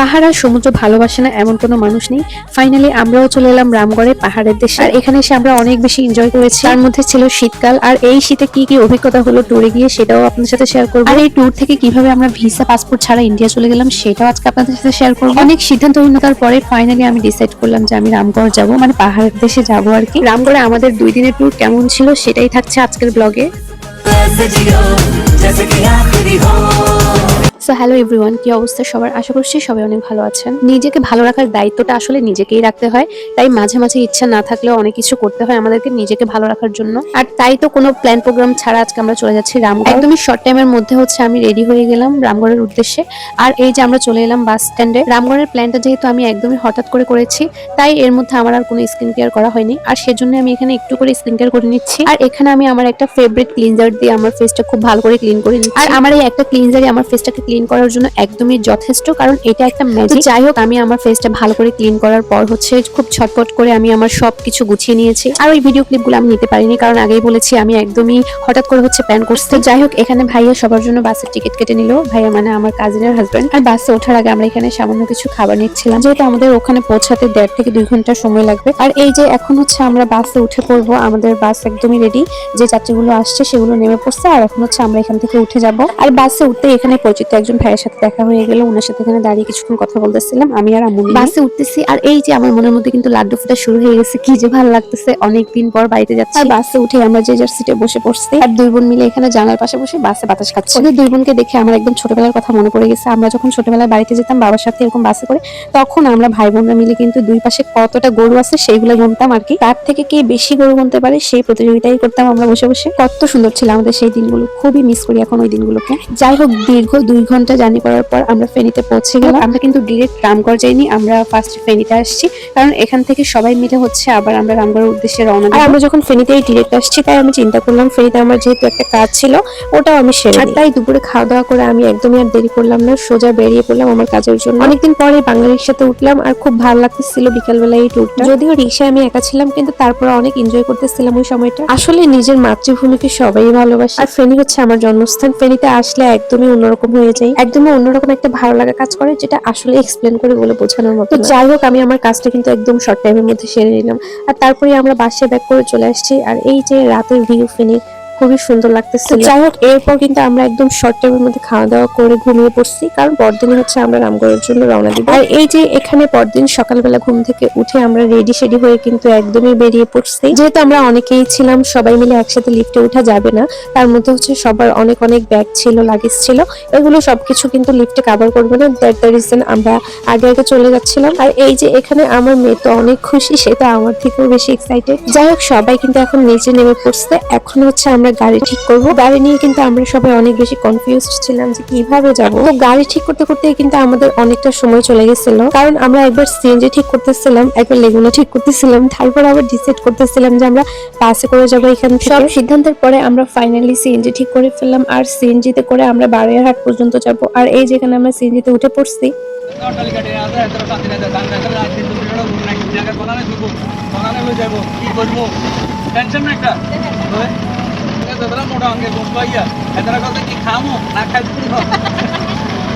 পাহাড় আর সমুদ্র ভালোবাসে না এমন কোনো মানুষ নেই। ফাইনালি আমরাও চলে এলাম রামগড়ে, পাহাড়ের দেশে। আর এখানে এসে আমরা অনেক বেশি এনজয় করেছি। তার মধ্যে ছিল শীতকাল, আর এই শীতে কি কি অভিজ্ঞতা হলো ট্যুরে গিয়ে সেটাও আপনাদের সাথে শেয়ার করবো। আর এই ট্যুর থেকে কিভাবে আমরা ভিসা পাসপোর্ট ছাড়া ইন্ডিয়া চলে গেলাম সেটাও আজকে আপনাদের সাথে শেয়ার করবো। অনেক সিদ্ধান্তহীনতার পরে ফাইনালি আমি ডিসাইড করলাম যে আমি রামগড় যাবো, মানে পাহাড়ের দেশে যাবো আর কি। রামগড়ে আমাদের 2 দিনের ট্যুর কেমন ছিল সেটাই থাকছে আজকের ব্লগে। সো হ্যালো এভরিওয়ান, কি অবস্থা সবার? আশা করছি সবাই অনেক ভালো আছেন। নিজেকে ভালো রাখার দায়িত্বটা আসলে নিজেকেই রাখতে হয়, তাই মাঝে মাঝে ইচ্ছা না থাকলেও অনেক কিছু করতে হয় আমাদেরকে নিজেকে ভালো রাখার জন্য। আর তাই তো কোনো প্ল্যান প্রোগ্রাম ছাড়া আজকে আমরা চলে যাচ্ছি রামগড়। একদমই শর্ট টাইমের মধ্যে আমি রেডি হয়ে গেলাম রামগড়ের উদ্দেশ্যে। আর এই যে আমরা চলে এলাম বাস স্ট্যান্ডে। রামগড়ের প্ল্যানটা যেহেতু আমি একদমই হঠাৎ করে করেছি, তাই এর মধ্যে আমার আর কোনো স্কিন কেয়ার করা হয়নি, আর সেজন্য আমি এখানে একটু করে স্কিন কেয়ার করে নিচ্ছি। আর এখানে আমি আমার একটা ফেভারিট ক্লিনজার দিয়ে আমার ফেসটা খুব ভালো করে ক্লিন করে নিচ্ছি। আর আমার এই একটা ক্লিনজারই আমার ফেসটাকে ক্লিন করার জন্য একদমই যথেষ্ট, কারণ এটা একটা ম্যাজিক। যাই হোক, আমি আমার ফেসটা ভালো করে ক্লিন করার পর খুব ছটফট করে আমি আমার সবকিছু গুছিয়ে নিয়েছি। আর ওই ভিডিও ক্লিপগুলো আমি নিতে পারিনি, কারণ আগেই বলেছি আমি একদমই হঠাৎ করে প্ল্যান করছি। যাই হোক, এখানে ভাইয়া সবার জন্য বাসের টিকিট কেটে নিল। ভাইয়া মানে আমার কাজিনের হাজবেন্ড। আর বাসে ওঠার আগে আমরা এখানে সামান্য কিছু খাবার নিচ্ছিলাম, যেহেতু আমাদের ওখানে পৌঁছাতে 1.5 থেকে 2 ঘন্টা সময় লাগবে। আর এই যে এখন আমরা বাসে উঠে পড়বো। আমাদের বাস একদমই রেডি, যে যাত্রীগুলো আসছে সেগুলো নেমে পড়ছে। আর এখন আমরা এখান থেকে উঠে যাব। আর বাসে উঠতে এখানে পরিচিত একজন ভাইয়ের সাথে দেখা হয়ে গেল। ওনার সাথে এখানে দাঁড়িয়ে কিছুক্ষণ কথা বলতেছিলাম আমি আর আম্মু। বাসে উঠতেছি, আর এই যে আমার মনের মধ্যে কিন্তু লাড্ডু ফোটা শুরু হয়ে গেছে। কি যে ভালো লাগতেছে, অনেকদিন পর বাড়িতে যাচ্ছি। আর বাসে উঠে আমরা যে যার সিটে বসে পড়ছি, আর 2 বোন মিলে এখানে জানালার পাশে বসে বাসে বাতাস খাচ্ছি। ওদের 2 বোনকে দেখে আমার একদম ছোটবেলার কথা মনে পড়ে গেছে। আমরা যখন ছোটবেলায় বাড়িতে যেতাম বাবার সাথে এরকম বাসে করে, তখন আমরা ভাই বোনরা মিলে কিন্তু 2 পাশে কতটা গরু আছে সেইগুলো গুনতাম আর কি। তার থেকে কে বেশি গরু গুনতে পারে সেই প্রতিযোগিতাই করতাম আমরা বসে বসে। কত সুন্দর ছিল আমাদের সেই দিনগুলো, খুবই মিস করি এখন ওই দিনগুলোকে। যাই হোক, দীর্ঘ 2 ঘন্টা জার্নি করার পর আমরা ফেনীতে পৌঁছে গেলাম। আমরা কিন্তু ডিরেক্ট রামগড় যাইনি, আমরা ফার্স্ট ফেনীতে আসছি, কারণ এখান থেকে সবাই মিলে আবার আমরা রামগড়ের উদ্দেশ্যে রওনা দিই। আর আমরা যখন ফেনীতেই ডিরেক্ট আসছি, তাই আমি চিন্তা করলাম ফেনীতে আমার যেহেতু একটা কাজ ছিল ওটাও আমি সেরে নিই। তাই দুপুরে খাওয়া দাওয়া করে আমি একদমই আর দেরি করলাম না, সোজা বেরিয়ে পড়লাম আমার কাজের জন্য। অনেকদিন পরে বাংলা রিক্সাতে উঠলাম, আর খুব ভালো লাগতেছিল বিকালবেলা এই ট্যুরটা। যদিও রিক্সায় আমি একা ছিলাম, কিন্তু তারপর অনেক এনজয় করতেছিলাম ওই সময়টা। আসলে নিজের মাতৃভূমিকে সবাই ভালোবাসে, আর ফেনী আমার জন্মস্থান। ফেনীতে আসলে একদমই অন্যরকম হয়ে যায়, একদমই অন্যরকম একটা ভালো লাগা কাজ করে, যেটা আসলে এক্সপ্লেন করে বলে বোঝানোর মতো। যাই হোক, আমি আমার কাজটা কিন্তু একদম শর্ট টাইমের মধ্যে সেরে নিলাম। আর তারপরে আমরা বাসে ব্যাক করে চলে আসছি। আর এই যে রাতের ভিউ ফেনী খুবই সুন্দর লাগতেছিল। যাই হোক, এরপর কিন্তু আমরা একদম শর্ট টাইমের মধ্যে খাওয়া দাওয়া করে ঘুমিয়ে পড়ছি, কারণ পরদিনই আমরা রামগড়ের জন্য রওনা দিব। আর এই যে এখানে পরদিন সকালবেলা ঘুম থেকে উঠে আমরা রেডি শেডি হয়ে কিন্তু একদমই বেরিয়ে পড়ছি। যেহেতু আমরা অনেকেই ছিলাম, সবাই মিলে একসাথে লিফটে ওঠা যাবে না, তার মধ্যে সবার অনেক অনেক ব্যাগ ছিল, লাগেজ ছিল, এগুলো সবকিছু কিন্তু লিফটে কভার করবে না। দ্যাট দ্য রিজন আমরা আগে আগে চলে যাচ্ছিলাম। আর এই যে এখানে আমার মেয়ে তো অনেক খুশি, সেটা আমার থেকেও বেশি এক্সাইটেড। যাই হোক, সবাই কিন্তু এখন নিচে নেমে পড়ছে। এখন আমরা গাড়ি ঠিক করব। গাড়ি নিয়ে কিন্তু আমরা সবাই অনেক বেশি কনফিউজড ছিলাম যে কিভাবে যাব। তো গাড়ি ঠিক করতে করতে কিন্তু আমাদের অনেকটা সময় চলে গেছিল, কারণ আমরা একবার সিএনজি ঠিক করতেছিলাম, একবার লেগুনা ঠিক করতেছিলাম, তারপর আবার ডিসাইড করতেছিলাম যে আমরা বাসে করে যাবো এখান থেকে। সব সিদ্ধান্তের পরে আমরা ফাইনালি সিএনজি ঠিক করে ফেললাম, আর সিএনজিতে করে আমরা বারোয়ারহাট পর্যন্ত যাব। আর এই যেখানে আমরা সিএনজিতে উঠে পড়ছি। মোটা অঙ্গে বুঝবাইয়া এদের কথা কি খামো না খাই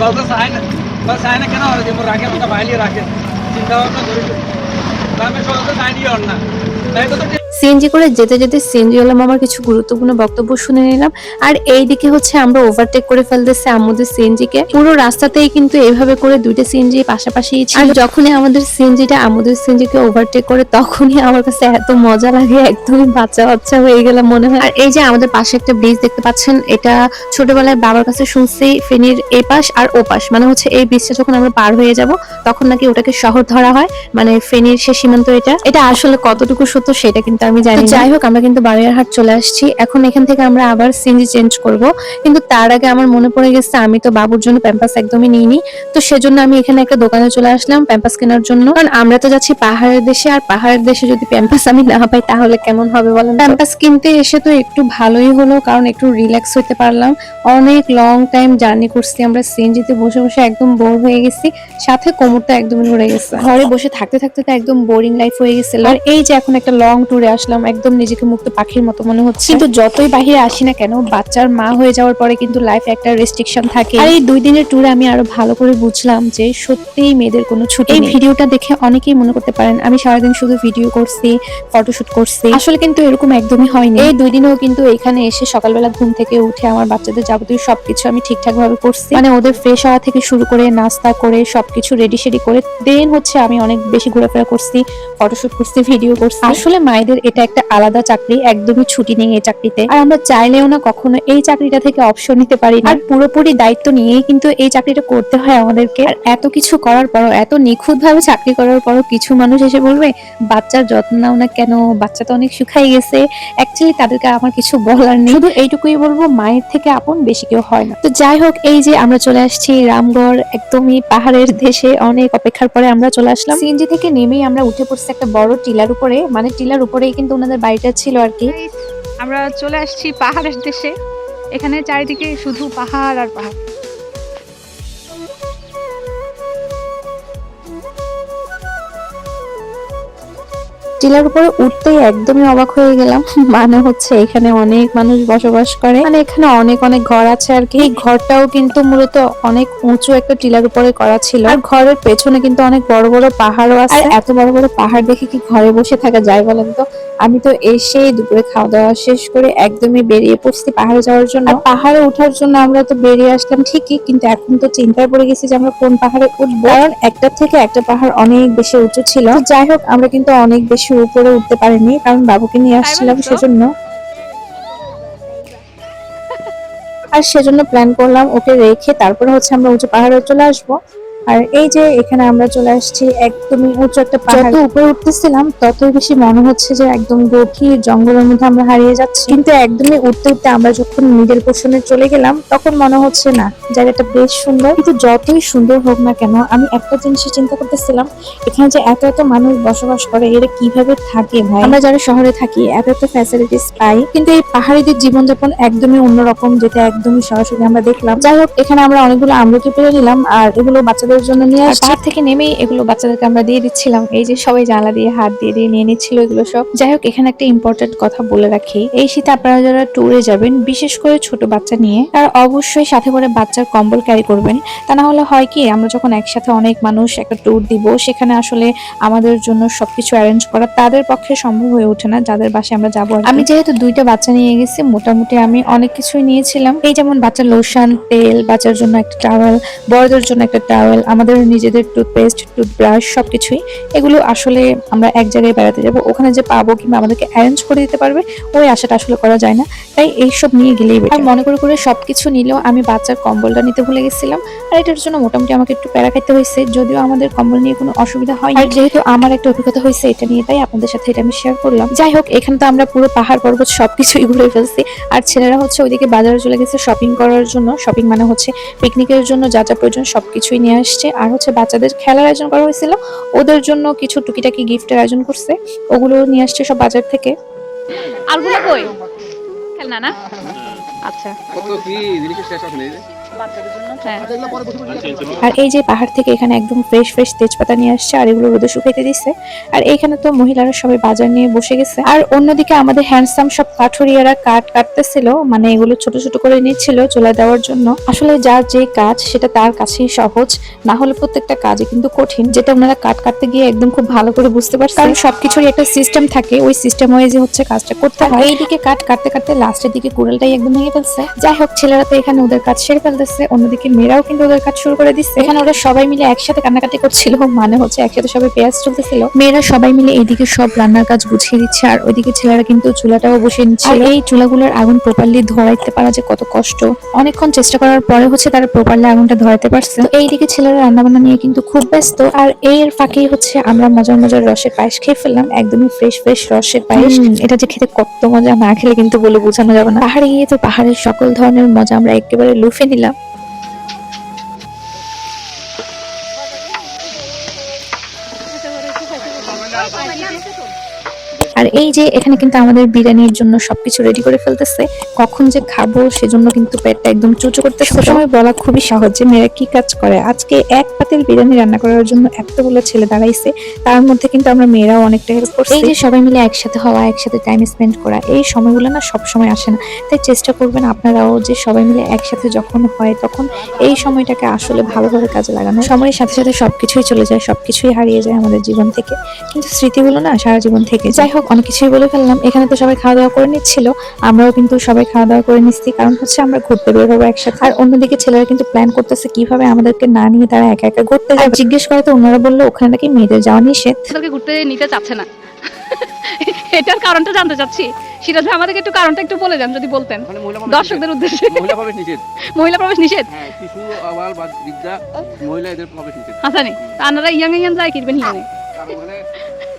গল্প চাই না বা চাই না কেন যে মোর রাখেন ওটা বাইলিয়ে রাখেন চিন্তা ভাবনা করি আমি সহজে চাইনি আর না তাই তো সিএনজি করে যেতে যেতে সিএনজি ওয়ালা মামার কিছু গুরুত্বপূর্ণ বক্তব্য শুনে নিলাম। আর এইদিকে আমরা ওভারটেক করে ফেলতেছি আমাদের সিএনজি কে। পুরো রাস্তাতেই কিন্তু এইভাবে করে 2টা সিএনজি পাশাপাশি ছিল। আর যখনই আমাদের সিএনজিটা আমাদের সিএনজি কে ওভারটেক করে, তখনই আমার কাছে এত মজা লাগে, একদমই বাচ্চা বাচ্চা হয়ে গেলাম মনে হয়। আর এই যে আমাদের পাশে একটা ব্রিজ দেখতে পাচ্ছেন, এটা ছোটবেলায় বাবার কাছে শুনছি ফেনীর এপাশ আর ওপাশ, মানে এই ব্রিজটা যখন আমরা পার হয়ে যাব তখন নাকি ওটাকে শহর ধরা হয়, মানে ফেনীর শেষ সীমান্ত। এটা আসলে কতটুকু সত্য সেটা কিন্তু আমি জানি না। যাই হোক, আমরা কিন্তু বারোয়ারহাট চলে আসছি। এখন এখান থেকে আমরা আবার সিএনজি চেঞ্জ করব, কিন্তু তার আগে আমার মনে পড়ে গেছে আমি তো বাবুর জন্য প্যাম্পাস একদমই নিইনি। তো সেজন্য আমি এখানে একটা দোকানে চলে আসলাম প্যাম্পাস কেনার জন্য, কারণ আমরা তো যাচ্ছি পাহাড়ের দেশে, আর পাহাড়ের দেশে যদি প্যাম্পাস আমি না পাই তাহলে কেমন হবে বলেন। প্যাম্পাস কিনতে এসে তো একটু ভালোই হলো, কারণ একটু রিল্যাক্স হইতে পারলাম। অনেক লং টাইম জার্নি করছি আমরা, সিএনজিতে বসে বসে একদম বোর হয়ে গেছি, সাথে কোমরটা একদমই ধরে গেছে। ঘরে বসে থাকতে থাকতে তো একদম বোরিং লাইফ হয়ে গেছিল। আর এই যে এখন একটা লং ট্যুরে আসলাম, একদম নিজেকে মুক্ত পাখির মতো মনে হচ্ছে। কিন্তু যতই বাহিরে আসি না কেন, বাচ্চার মা হয়ে যাওয়ার পরে কিন্তু লাইফে একটা রেস্ট্রিকশন থাকে। আর এই 2 দিনের ট্যুরে আমি আরো ভালো করে বুঝলাম যে সত্যিই মেয়েদের কোনো ছুটি নেই। এই ভিডিওটা দেখে অনেকেই মনে করতে পারেন আমি সারাদিন শুধু ভিডিও করছি, ফটোশুট করছি, আসলে কিন্তু এরকম একদমই হয়নি। এই 2 দিনেও কিন্তু এখানে এসে সকালবেলা ঘুম থেকে উঠে আমার বাচ্চাদের যাবতীয় সবকিছু আমি ঠিকঠাক ভাবে করছি। মানে ওদের ফ্রেশ হওয়া থেকে শুরু করে নাস্তা করে সবকিছু রেডি শেডি করে দেন হচ্ছে আমি অনেক বেশি ঘোরাফেরা করছি, ফটোশুট করছি, ভিডিও করছি। আসলে মায়েদের এটা একটা আলাদা চাকরি, একদমই ছুটি নেই এই চাকরিতে। আর আমরা চাইলেও না কখনো এই চাকরিটা থেকে অবসর নিতে পারি না। আর পুরোপুরি দায়িত্ব নিয়েই কিন্তু এই চাকরিটা করতে হয় আমাদেরকে। আর এত কিছু করার পরও, এত নিখুঁত ভাবে চাকরি করার পরও কিছু মানুষ এসে বলবে বাচ্চার যত্ন নাও না কেন, বাচ্চা তো অনেক শুকাই গেছে। অ্যাকচুয়ালি তাদেরকে আমার কিছু বলার নেই, শুধু এইটুকুই বলবো মায়ের থেকে আপন বেশি কেউ হয় না। তো যাই হোক, এই যে আমরা চলে আসছি রামগড়, একদমই পাহাড়ের দেশে। অনেক অপেক্ষার পরে আমরা চলে আসলাম। সিএনজি থেকে নেমেই আমরা উঠে পড়ছি একটা বড় টিলার উপরে, মানে টিলার উপরেই কিন্তু ওনাদের বাড়িটা ছিল আর কি। আমরা চলে আসছি পাহাড়ের দেশে। এখানে চারিদিকে শুধু পাহাড় আর পাহাড়। টিলার উপরে উঠতেই একদমই অবাক হয়ে গেলাম। মানে হচ্ছে এখানে অনেক মানুষ বসবাস করে, মানে এখানে অনেক অনেক ঘর আছে আর কি। এই ঘরটাও কিন্তু মূলত অনেক উঁচু একটা টিলার উপরে করা ছিল। আর ঘরের পেছনে কিন্তু অনেক বড় বড় পাহাড়ও আছে। আর এত বড় বড় পাহাড় দেখে কি ঘরে বসে থাকা যায় বলেন তো? আমি তো এসেই দুপুরে খাওয়া দাওয়া শেষ করে একদমই বেরিয়ে পড়ছি পাহাড়ে যাওয়ার জন্য। আর পাহাড়ে ওঠার জন্য আমরা তো বেরিয়ে আসলাম ঠিকই, কিন্তু এখন তো চিন্তায় পড়ে গেছি যে আমরা কোন পাহাড়ে উঠবো, কারণ একটা থেকে একটা পাহাড় অনেক বেশি উঁচু ছিল। তো যাই হোক, আমরা কিন্তু অনেক বেশি উপরে উঠতে পারিনি, কারণ বাবুকে নিয়ে আসছিলাম সেজন্য। আর সেজন্য প্ল্যান করলাম ওকে রেখে তারপরে হচ্ছে আমরা উঁচু পাহাড়ে চলে আসবো। আর এই যে এখানে আমরা চলে আসছি একদমই উঁচু একটা পাহাড়। যত উপরে উঠতেছিলাম ততই বেশি মনে হচ্ছে যে একদম গভীর জঙ্গলের মধ্যে আমরা হারিয়ে যাচ্ছি। কিন্তু একদমই উঠতে উঠতে আমরা যখন মিডল পোর্শনে চলে গেলাম তখন মনে হচ্ছে না, জায়গাটা বেশ সুন্দর। কিন্তু যতই সুন্দর হোক না কেন, আমি একটা জিনিসই চিন্তা করতেছিলাম, এখানে যে এত এত মানুষ বসবাস করে এরা কিভাবে থাকে ভাই। আমরা যারা শহরে থাকি এত এত ফ্যাসিলিটিস পাই, কিন্তু এই পাহাড়িদের জীবনযাপন একদমই অন্যরকম, যেটা একদমই সরাসরি আমরা দেখলাম। যাই হোক, এখানে আমরা অনেকগুলো আমলকি পেরে নিলাম আর এগুলো বাচ্চাদের জন্য নিয়ে আসছি। পাহাড় থেকে নেমেই এগুলো বাচ্চাদেরকে আমরা দিয়ে দিচ্ছিলাম। এই যে সবাই জানলা দিয়ে হাত দিয়ে দিয়ে নিয়ে নিচ্ছিল এগুলো সব। যাই হোক, এখানে একটা ইম্পর্টেন্ট কথা বলে রাখি, এই শীতে আপনারা যারা ট্যুরে যাবেন, বিশেষ করে ছোট বাচ্চা নিয়ে, তারা অবশ্যই সাথে করে বাচ্চার কম্বল ক্যারি করবেন। তা না হলে হয় কি, আমরা যখন একসাথে অনেক মানুষ একটা ট্যুর দিব, সেখানে আসলে আমাদের জন্য সবকিছু অ্যারেঞ্জ করা তাদের পক্ষে সম্ভব হয়ে ওঠে না, যাদের বাসায় আমরা যাবো। আমি যেহেতু 2টা বাচ্চা নিয়ে গেছি, মোটামুটি আমি অনেক কিছুই নিয়েছিলাম। এই যেমন বাচ্চার লোশন, তেল, বাচ্চার জন্য একটা টাওয়েল, বড়দের জন্য একটা টাওয়েল, আমাদের নিজেদের টুথপেস্ট, টুথব্রাশ, সবকিছুই। এগুলো আসলে আমরা এক জায়গায় বেড়াতে যাব, ওখানে যে পাবো কিংবা আমাদেরকে অ্যারেঞ্জ করে দিতে পারবে ওই আশাটা আসলে করা যায় না, তাই এইসব নিয়ে গেলেই বেটার। আর মনে করে করে সবকিছু নিলেও আমি বাচ্চার কম্বলটা নিতে ভুলে গেছিলাম। আর এটার জন্য মোটামুটি আমাকে একটু প্যারা খাইতে হয়েছে, যদিও আমাদের কম্বল নিয়ে কোনো অসুবিধা হয়নি। আর যেহেতু আমার একটা অভিজ্ঞতা হয়েছে এটা নিয়ে, তাই আপনাদের সাথে এটা আমি শেয়ার করলাম। যাই হোক, এখানে তো আমরা পুরো পাহাড় পর্বত সবকিছুই ঘুরে ফেলছি। আর ছেলেরা হচ্ছে ওইদিকে বাজারে চলে গেছে শপিং করার জন্য। শপিং মানে হচ্ছে পিকনিকের জন্য যা যা প্রয়োজন সবকিছুই নিয়ে আসছে। আর হচ্ছে বাচ্চাদের খেলার আয়োজন করা হয়েছিল, ওদের জন্য কিছু টুকিটাকি গিফটের আয়োজন করছে, ওগুলো নিয়ে আসছে সব বাজার থেকে। আরগুলো কই? খেলনা না? আচ্ছা, কত কি জিনিসের শেষ আছে না? বাচ্চাদের জন্য। হ্যাঁ, আর এই যে পাহাড় থেকে এখানে একদম ফ্রেশ ফ্রেশ তেজপাতা নিয়ে আসছে আর এগুলো রোদে শুকাইতে দিচ্ছে। আর এইখানে তো মহিলারা সবাই বাজার নিয়ে বসে গেছে। আর অন্যদিকে আমাদের হ্যান্ডসাম সব কাঠুরিয়ারা কাঠ কাটতেছিল, মানে এগুলো ছোট ছোট করে নিচ্ছিল চুলা দেওয়ার জন্য। আসলে যার যে কাজ সেটা তার কাছেই সহজ, না হলে প্রত্যেকটা কাজে কিন্তু কঠিন, যেটা ওনারা কাঠ কাটতে গিয়ে একদম খুব ভালো করে বুঝতে পারছে। কারণ সবকিছুরই একটা সিস্টেম থাকে, ওই সিস্টেম ওয়াইজে হচ্ছে কাজটা করতে হয়। এইদিকে কাঠ কাটতে কাটতে লাস্টের দিকে কুড়ালটাই একদম ভেঙে ফেলছে। যাই হোক, ছেলেরা তো এখানে ওদের কাজ সেরে ফেলতেছে, অন্যদিকে মেয়েরাও কিন্তু ওদের কাজ শুরু করে দিচ্ছে। এখানে ওরা সবাই মিলে একসাথে কান্নাকাটি করছিল, মানে হচ্ছে একসাথে সবাই পেঁয়াজ চলতেছিল। মেয়েরা সবাই মিলে এইদিকে সব রান্নার কাজ গুছিয়ে দিচ্ছে আর ওইদিকে ছেলেরা কিন্তু চুলাটাও বসিয়ে নিচ্ছিল। এই চুলাগুলোর আগুন প্রপারলি ধরাইতে পারা যে কত কষ্ট, অনেকক্ষণ চেষ্টা করার পরে হচ্ছে তারা প্রপারলি আগুনটা ধরাইতে পারছে। তো এইদিকে ছেলেরা রান্না বান্না নিয়ে কিন্তু খুব ব্যস্ত। আর এর ফাঁকেই হচ্ছে আমরা মজার মজার রসের পায়েস খেয়ে ফেললাম, একদমই ফ্রেশ ফ্রেশ রসের পায়েস। এটা যে খেতে কত মজা, না খেলে কিন্তু বলে বোঝানো যাবে না। পাহাড়ে গিয়ে তো পাহাড়ের সকল ধরনের মজা আমরা একেবারে লুফে নিলাম। আর এই যে এখানে কিন্তু আমাদের বিরিয়ানির জন্য সবকিছু রেডি করে ফেলতেছে, কখন যে খাবো সেজন্য কিন্তু পেটটা একদম চুচু করতেছে। সবসময় বলা খুবই সহজ যে মেয়েরা কি কাজ করে, আজকে এক পাতিল বিরিয়ানি রান্না করার জন্য এতগুলো ছেলে দাঁড়াইছে, তার মধ্যে কিন্তু আমরা মেয়েরাও অনেকটা হেল্প করছি। এই যে সবাই মিলে একসাথে হওয়া, একসাথে টাইম স্পেন্ড করা, এই সময়গুলো না সব সময় আসে না, তাই চেষ্টা করবেন আপনারাও যে সবাই মিলে একসাথে যখন হয় তখন এই সময়টাকে আসলে ভালোভাবে কাজে লাগানো। সময়ের সাথে সাথে সবকিছুই চলে যায়, সবকিছুই হারিয়ে যায় আমাদের জীবন থেকে, কিন্তু স্মৃতিগুলো না সারা জীবন থেকে। যাই হোক, অনেক কিছুই বলে ফেললাম। এখানে তো সবাই খাওয়া দাওয়া করে নিচ্ছিল, আমরাও কিন্তু সবাই খাওয়া দাওয়া করে নিচ্ছি, কারণ হচ্ছে আমরা ঘুরতে বের হবো একসাথে। আর অন্যদিকে ছেলেরা কিন্তু প্ল্যান করতেছে কিভাবে আমাদেরকে না নিয়ে তারা একা একা ঘুরতে যাবে। জিজ্ঞেস করে তো ওনারা বললো ওখানে নাকি মেয়েদের যাওয়া নিষেধ। আমাদেরকে ঘুরতে নিতে চাচ্ছে না। এটার কারণটা জানতে চাচ্ছি। সিরাজ ভাই আমাদেরকে একটু কারণটা একটু বলে যান যদি বলতেন দর্শকদের উদ্দেশ্যে। মহিলা প্রবেশ নিষেধ। মহিলা প্রবেশ নিষেধ। হ্যাঁ, শিশু আবাল বা বৃদ্ধা মহিলা এদের প্রবেশ নিষেধ। হাসানি আপনারা ইয়াং যায় কিনবেন হিয়ানে। কারণ মানে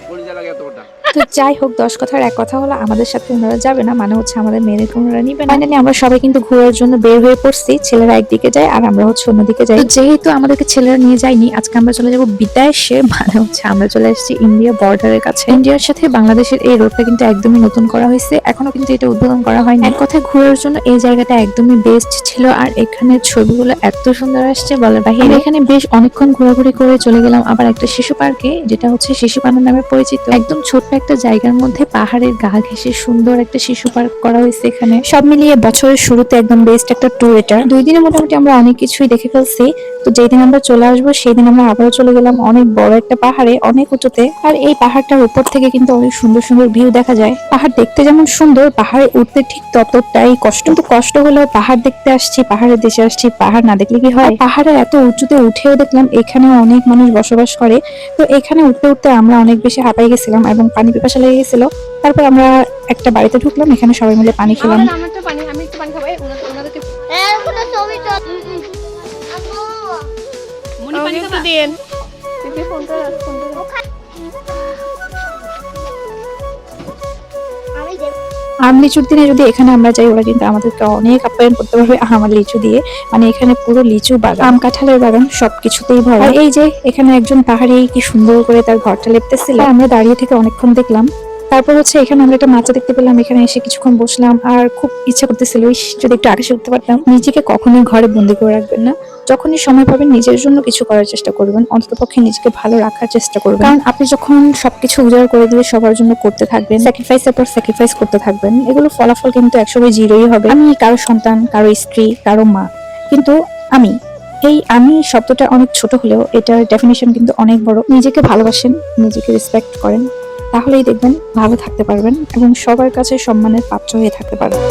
পরিচয় লাগে এতটা। তো যাই হোক, 10 কথার এক কথা হলো আমাদের সাথে ওনারা যাবে না, মানে হচ্ছে আমাদের মেয়েদেরকে ওনারা নিবে না। ফাইনালি আমরা সবাই কিন্তু ঘোরার জন্য বের হয়ে পড়ছি, ছেলেরা একদিকে যায় আর আমরা হচ্ছে অন্যদিকে যাই। তো যেহেতু আমাদেরকে ছেলেরা নিয়ে যায়নি, আজকে আমরা চলে যাবো বিদেশে, মানে হচ্ছে আমরা চলে আসছি ইন্ডিয়া বর্ডারের কাছে। ইন্ডিয়ার সাথে বাংলাদেশের এই রোডটা কিন্তু একদমই নতুন করা হয়েছে, এখনো কিন্তু এটা উদ্বোধন করা হয়নি। এক কথায় ঘোরার জন্য এই জায়গাটা একদমই বেস্ট ছিল, আর এখানে ছবিগুলো এত সুন্দর আসছে বলার বাহিরে। এখানে বেশ অনেকক্ষণ ঘোরাঘুরি করে চলে গেলাম আবার একটা শিশু পার্কে, যেটা হচ্ছে শিশু পার্ক নামে পরিচিত। একদম ছোট্ট একটা জায়গার মধ্যে পাহাড়ের গা ঘেঁষে সুন্দর একটা শিশু পার্ক করা হয়েছে এখানে। সব মিলিয়ে বছরের শুরুতে একদম বেস্ট একটা ট্যুর এটা। 2 দিনে মোটামুটি আমরা অনেক কিছুই দেখে ফেলছি। তো যেই দিন আমরা চলে আসবো সেই দিন আমরা আবারও চলে গেলাম অনেক বড় একটা পাহাড়ে, অনেক উঁচুতে। আর এই পাহাড়টার উপর থেকে কিন্তু অনেক সুন্দর সুন্দর ভিউ দেখা যায়। পাহাড় দেখতে যেমন সুন্দর, পাহাড়ে উঠতে ঠিক ততটাই কষ্ট। কিন্তু কষ্ট হলেও পাহাড় দেখতে আসছি, পাহাড়ের দেশে আসছি, পাহাড় না দেখলে কি হয়। পাহাড়ের এত উঁচুতে উঠেও দেখলাম এখানে অনেক মানুষ বসবাস করে। তো এখানে উঠতে উঠতে আমরা অনেক বেশি হাঁপাই গেছিলাম এবং পানি পিপাসা লেগে গেছিল। তারপর আমরা একটা বাড়িতে ঢুকলাম, এখানে সবাই মিলে পানি খেলাম। আমি একটু পানি খাবো। ওনাদেরকে মনি পানি খাবা দেন। আম লিচুর দিনে যদি এখানে আমরা যাই, ওরা কিন্তু আমাদেরকে অনেক আপ্যায়ন করতে পারবে আমার লিচু দিয়ে। মানে এখানে পুরো লিচু বাগান, আম কাঁঠালের বাগান, সবকিছুতেই ভরা। আর এই যে এখানে একজন পাহাড়ি কি সুন্দর করে তার ঘরটা লেপতেছিল, আমরা দাঁড়িয়ে থেকে অনেকক্ষণ দেখলাম। তারপর হচ্ছে এখানে আমরা একটা মাচা দেখতে পেলাম, এখানে এসে কিছুক্ষণ বসলাম। আর খুব ইচ্ছা করতেছিল যদি একটু আকাশে উঠতে পারতাম। নিজেকে কখনোই ঘরে বন্দি করে রাখবেন না, যখনই সময় পাবেন নিজের জন্য কিছু করার চেষ্টা করবেন, অন্ততপক্ষে নিজেকে ভালো রাখার চেষ্টা করবেন। কারণ আপনি যখন সবকিছু উজাড় করে দিয়ে সবার জন্য করতে থাকবেন, স্যাক্রিফাইসের পর স্যাক্রিফাইস করতে থাকবেন, এগুলো ফলাফল কিন্তু একসময় জিরোই হবে। আমি কারো সন্তান, কারো স্ত্রী, কারো মা, কিন্তু আমি শব্দটা অনেক ছোট হলেও এটার ডেফিনেশন কিন্তু অনেক বড়। নিজেকে ভালোবাসেন, নিজেকে রেসপেক্ট করেন, তাহলেই দেখবেন ভালো থাকতে পারবেন এবং সবার কাছে সম্মানের পাত্র হয়ে থাকতে পারবেন।